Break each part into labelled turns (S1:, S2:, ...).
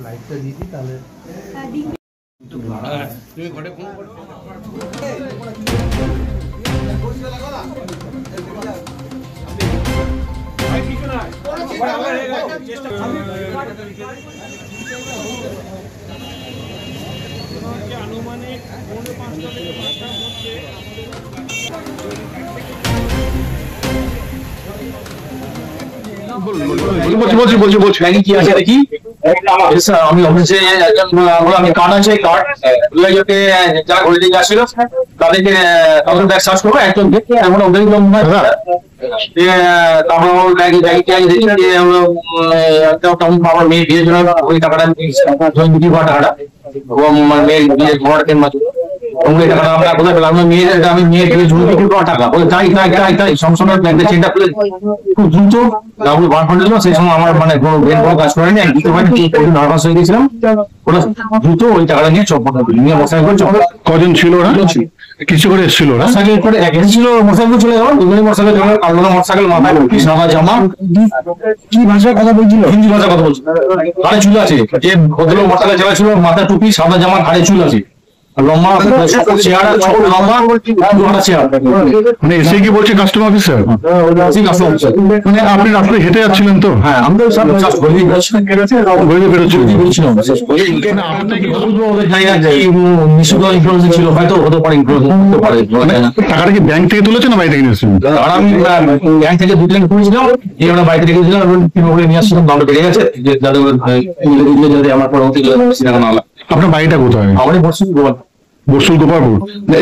S1: লাইটটা দিয়ে দিই তাহলে তুমি ঘরে ফোন করো। আনুমানিক 5:30 থেকে 5টার মধ্যে
S2: আমি অফিসে আমি কার্ড আছে কার্ড যারা ঘুরে দিকে আসছিল তাদেরকে ব্যাগ সার্চ করবো একজন এমন আমার মেয়ের বিয়ের জন্য ওই টাকাটা বিক্রি করা টাকাটা এবং মেয়ের বিয়ের ঘোড়াটের মাঝে আমরা কোথায় পেলাম আমি মেয়ের বিয়ে জমি বিক্রি করা টাকা তাই সবসময় ব্যাংকে চেকটা খুলে খুব দ্রুত ডাবল বার করে দিল। সেই সময় আমার মানে কোনো ব্রেন কোনো কাজ করেনি, এক দিতে পারি নার্ভাস হয়ে গেছিলাম। ওরা দ্রুত ওই টাকাটা নিয়ে চপ্পল নিয়ে মোটরসাইকেল করে চপ্পল। কজন ছিল ওরা? কিছু করে এসেছিল ওরা সাইকেল করে এক ছিল মোটরসাইকেল চলে গেল। দুজনে মোটরসাইকেল চলে গেল। কালো মোটরসাইকেল মাথায় সাদা জামা। কি ভাষায় কথা বলছিল? হিন্দি ভাষায় কথা বলছিল। ঘাড়ে চুল আছে, যে ভদ্রলোক মোটরসাইকেল চালাচ্ছিল মাথা টুপি সাদা জামা ঘাড়ে চুল আছে, লম্বা চেহারা ছোট লম্বা চেহারা। মানে এসে কি বলছে কাস্টমার অফিসার? মানে আপনি রাস্তায় হেঁটে যাচ্ছিলেন তো? হ্যাঁ আমরা সব ছিল হয়তো হতে পারে। টাকাটা কি ব্যাংক থেকে তুলেছে না বাড়ি থেকে নিয়েছিলেন? আর আমি ব্যাংক থেকে 2 লাখ তুলেছিলাম, এই আমরা বাড়ি থেকে গেছিলাম নিয়ে আসছিলাম। দামটা বেড়ে গেছে যাতে আমার পরবর্তী আপনার বাড়িটা কোথায়? আমাদের বর্ষুল গোপালপুর।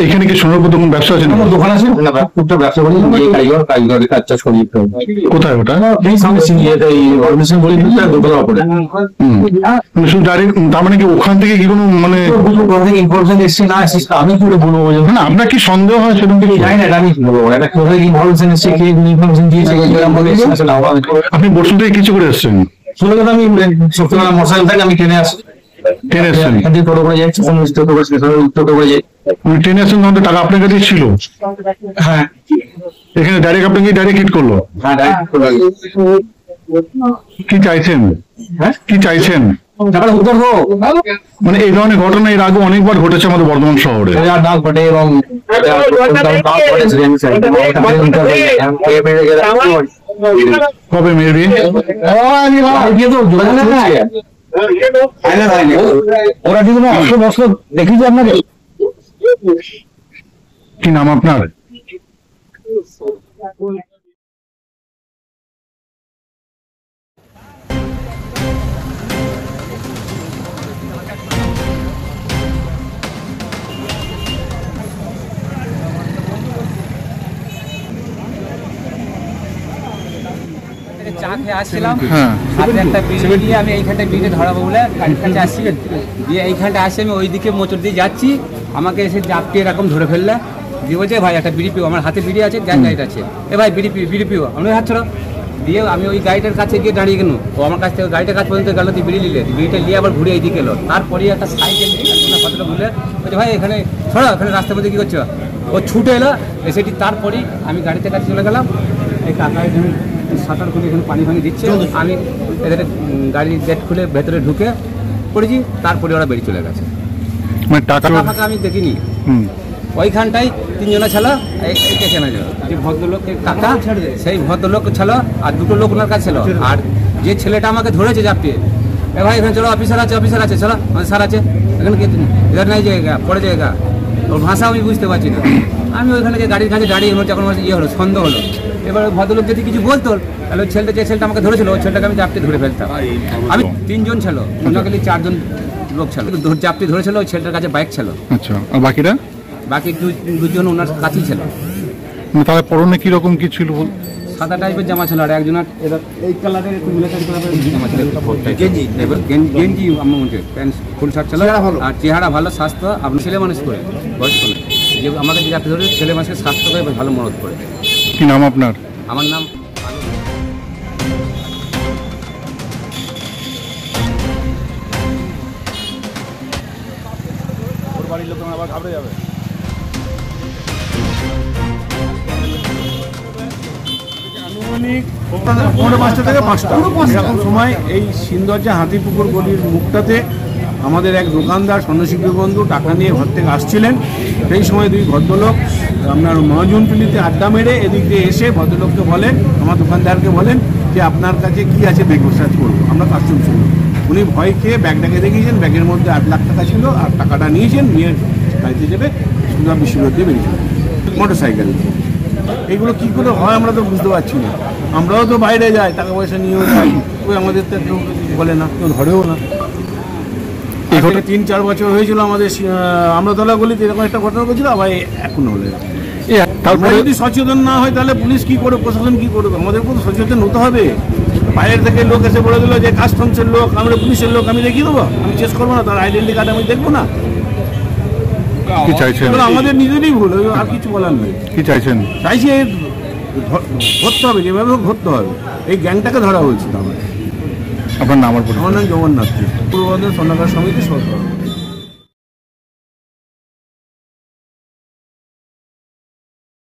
S2: এখানে কি সোনারপুর দোকান ব্যবসা আছে? দোকান আছে, ব্যবসা করি কারিগরের কাজ চাষ করি। কোথায় ওটা? শুধু ডাইরেক্ট তার মানে কি ওখান থেকে কি কোনো মানে ইনফরমেশন এসছে না? আমি কি বলবো না, আপনার কি সন্দেহ হয় সেরকম কিছু? জানি না, আমি কি বলবো একটা কোথায় ইনফরমেশন এসছে, কে ইনফরমেশন দিয়েছে। আপনি বর্ষুল থেকে কিছু করে এসছেন? শুনে কথা আমি সত্যিকার মোটরসাইকেল থেকে আমি ট্রেনে আসি। ট্রেনে আসছেন? টোটো করে যাই, টোটো করে যাই। ট্রেনে আসছেন তখন টাকা আপনার কাছে ছিল? হ্যাঁ। এখানে ডাইরেক্ট আপনাকে ডাইরেক্ট হিট করলো? হ্যাঁ ডাইরেক্ট করলো। কি চাইছেন? হ্যাঁ কি চাইছেন? মানে এই ধরনের ঘটনা এর আগে অনেকবার ঘটেছে আমাদের বর্ধমান শহরে। ঘটে এবং কবে মেয়ের বিয়ে? ওরা কি কোনো অস্ত্র দেখেছি আপনাকে? কি নাম আপনার?
S3: চা খেয়ে আসছিলাম, হাতে একটা বিড়ি দিয়ে আমি এইখানটায় বিড়ি ধরাবো বলে গাড়ির কাছে আসছি। দিয়ে এইখানটা আসে আমি ওইদিকে মোচর দিয়ে যাচ্ছি, আমাকে এসে জাপটি এরকম ধরে ফেললে। দিয়ে বলছে ভাই একটা বিড়ি পিও। আমার হাতে বিড়ি আছে, গ্যাস লাইট আছে। এ ভাই বিড়ি পিও। আমি হাত ছড়ো। দিয়ে আমি ওই গাড়িটার কাছে গিয়ে দাঁড়িয়ে গেল। ও আমার কাছ থেকে গাড়িটার কাছ পর্যন্ত গেল, বিড়ি নিলে বিড়িটা নিয়ে আবার ঘুরে এইদিকে এলো। তারপরে একটা সাইকেল কতটা ঘুরলে বলছে ভাই এখানে ছড়ো, এখানে রাস্তার মধ্যে কী করছো? ও ছুটে এলো সেটি। তারপরেই আমি গাড়িতে কাছে চলে গেলাম। এই কাকা এখানে সাঁতার খুলে এখানে পানি ফানি দিচ্ছে, আমি এদের গাড়ির গেট খুলে ভেতরে ঢুকে পড়েছি। তারপরে ওরা বেরিয়ে চলে গেছে। মানে টাকা ফাঁকা আমি দেখিনি। ওইখানটাই 3 জনা ছিল, এইটা চেনা যায় যে ভদ্রলোক কাকা, সেই ভদ্রলোক ছিল আর 2টো লোক ওনার কাছে ছিল। আর যে ছেলেটা আমাকে ধরেছে চাপিয়ে, এ ভাই এখানে চলো অফিসার আছে চলো স্যার আছে এখানে, এদের নাই জায়গা পড়ে জায়গা। ওর ভাষা আমি বুঝতে পারছি না। আমি ওইখানে যে গাড়ির কাছে দাঁড়িয়ে যখন আমার ইয়ে হলো সন্দেহ হলো, এবার ভদ্রলোক যদি কিছু বলতো তাহলে ওই ছেলেটা যে ছেলেটা আমাকে ধরেছিল ওই ছেলেটাকে আমি চাপতে ধরে ফেলতাম। আমি 3 জন ছিল, অন্যকালে 4 জন লোক ছিল। চাপতে ধরেছিল ওই ছেলেটার কাছে বাইক ছিল। আচ্ছা, আর বাকিরা? বাকি 2 জন ওনার কাছেই ছিল। তাহলে পরনে কিরকম কি ছিল? সাদা টাইপের জামা ছিল, আর একজনের এই কালারের মিলিটারি কালারের জামা ছিল, গেঞ্জি আমার মধ্যে প্যান্ট ফুল শার্ট ছিল। আর চেহারা ভালো, স্বাস্থ্য। আপনি ছেলে মানুষ করে বয়স্ক না, যে আমাকে যে চাকরি ধরে ছেলে মানুষের স্বাস্থ্যকে ভালো মরদ করে। কি নাম আপনার? আমার নাম ওর বাড়ির লোক আবার ঘাবড়ে যাবে।
S4: আনুমানিক 5:45 থেকে 5টা এরকম সময় এই সিন্দরজা হাতিপুকুর গলির মুখটাতে আমাদের এক দোকানদার সন্ন্যাসী বন্ধু টাকা নিয়ে ঘর থেকে আসছিলেন। সেই সময় দুই ভদ্রলোক আপনার মহাজনটুলিতে আড্ডা মেরে এদিক দিয়ে এসে ভদ্রলোককে বলেন, আমার দোকানদারকে বলেন যে আপনার কাছে কি আছে দেখবো, সার্চ করবো। আমরা কাস্টম ছিল, উনি ভয় খেয়ে ব্যাগটাকে দেখিয়েছেন, ব্যাগের মধ্যে 8 লাখ টাকা ছিল আর টাকাটা নিয়েছেন, নিয়ে গাড়িতে যাবে সুন্দর বিশ্বরোড দিয়ে বেরিয়ে যাবে মোটর সাইকেল। এগুলো কী করে হয় আমরা তো বুঝতে পারছি না। আমরাও তো বাইরে যাই, টাকা পয়সা নিয়েও যাই, ওই আমাদের তো কেউ বলে না, কেউ ধরেও না। 3-4 বছর হয়েছিল আমাদের আমরাতলা গলিতে এরকম একটা ঘটনা ঘটেছিল, আবার এখন হলে। আমরা যদি সচেতন না হয় তাহলে পুলিশ কি করবে, প্রশাসন কি করবে? আমাদের উপর সচেতন হতে হবে। বাইরের থেকে লোক এসে বলে দিল যে কাস্টমসের লোক, আমরা পুলিশের লোক, আমি দেখিয়ে দেবো, আমি চেক করবো না, তার আইডেন্টি কার্ড আমি দেখবো না।
S5: কি চাইছেন?
S4: আমাদের নিজেরই ভুল, আর কিছু বলার নেই।
S5: কি চাইছেন?
S4: চাইছি ধরতে হবে, যেভাবে হোক ধরতে হবে। এই গ্যাংটাকে ধরা হয়েছিল আমার।
S5: আপনার নাম?
S4: আমার নাম জগন্নাথ, পূর্ব বর্ধমান স্বর্ণকার সমিতি সরকার।